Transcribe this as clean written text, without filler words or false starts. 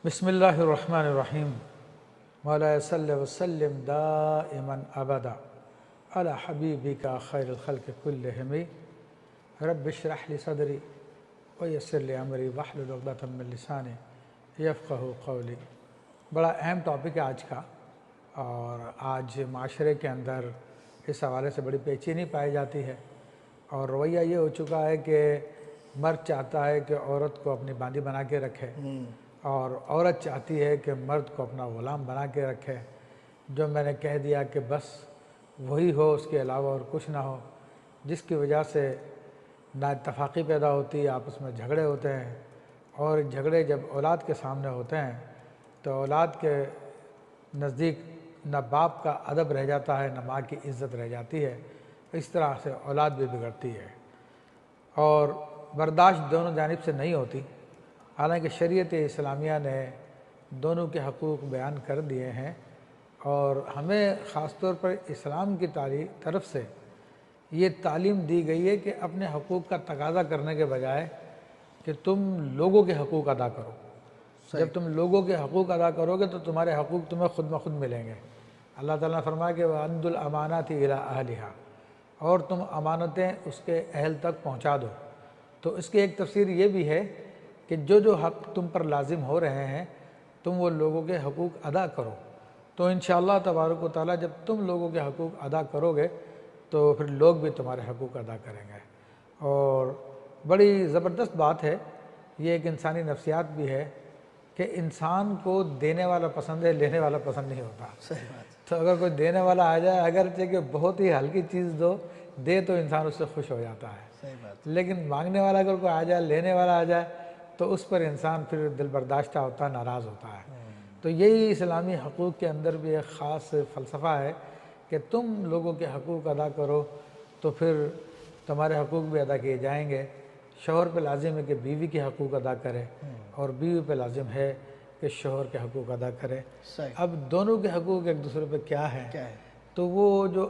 बिस्मिल्लाहिर्रहमानिर्रहीम मौला सल्लि वसल्लिम दाइमन अबदा अला हबीबिका खैरुल खल्क़ि कुल्लिहिम रब्बि इश्रह ली सदरी व यस्सिर ली अमरी वहलुल उक़दतम मिन लिसानी यफ़क़हू क़ौली। बड़ा अहम टॉपिक है आज का, और आज माशरे के अंदर इस हवाले से बड़ी बेचैनी पाई जाती है। और रवैया ये हो चुका है कि मर्द चाहता है कि औरत को अपनी बांदी बना के रखे, और औरत चाहती है कि मर्द को अपना ग़ुलाम बना के रखे। जो मैंने कह दिया कि बस वही हो, उसके अलावा और कुछ ना हो, जिसकी वजह से नाइत्तफ़ाक़ी पैदा होती है, आपस में झगड़े होते हैं। और झगड़े जब औलाद के सामने होते हैं तो औलाद के नज़दीक न बाप का अदब रह जाता है, न माँ की इज़्ज़त रह जाती है। इस तरह से औलाद भी बिगड़ती है और बर्दाश्त दोनों जानिब से नहीं होती। हालांकि शरीयत इस्लामिया ने दोनों के हकूक़ बयान कर दिए हैं, और हमें ख़ास तौर पर इस्लाम की तरफ से ये तालीम दी गई है कि अपने हकूक़ का तकाज़ा करने के बजाय कि तुम लोगों के हकूक़ अदा करो। जब तुम लोगों के हकूक़ अदा करोगे तो तुम्हारे हकूक़ तुम्हें खुद ब खुद मिलेंगे। अल्लाह ताला ने फरमाया कि वअद्दुल अमानाति इला अहलिहा, और तुम अमानतें उसके अहल तक पहुँचा दो। तो इसकी एक तफसीर ये भी है कि जो हक़ तुम पर लाजिम हो रहे हैं तुम वो लोगों के हकूक़ अदा करो। तो इंशाअल्लाह तबारक व तआला जब तुम लोगों के हकूक़ अदा करोगे तो फिर लोग भी तुम्हारे हकूक़ अदा करेंगे। और बड़ी ज़बरदस्त बात है, ये एक इंसानी नफ्सियात भी है कि इंसान को देने वाला पसंद है, लेने वाला पसंद नहीं होता। सही बात। तो अगर कोई देने वाला आ जाए, अगरचे कि बहुत ही हल्की चीज़ दे तो इंसान उससे खुश हो जाता है। सही बात। लेकिन मांगने वाला अगर कोई आ जाए, लेने वाला आ जाए, तो उस पर इंसान फिर दिल बर्दाश्ता होता है, नाराज़ होता है। तो यही इस्लामी हकूक़ के अंदर भी एक ख़ास फ़लसफ़ा है कि तुम लोगों के हकूक़ अदा करो तो फिर तुम्हारे हकूक़ भी अदा किए जाएंगे। शौहर पे लाजिम है कि बीवी के हकूक़ अदा करे, और बीवी पे लाजिम है कि शौहर के हकूक़ अदा करे। अब दोनों के हकूक़ एक दूसरे पे क्या है, तो वो जो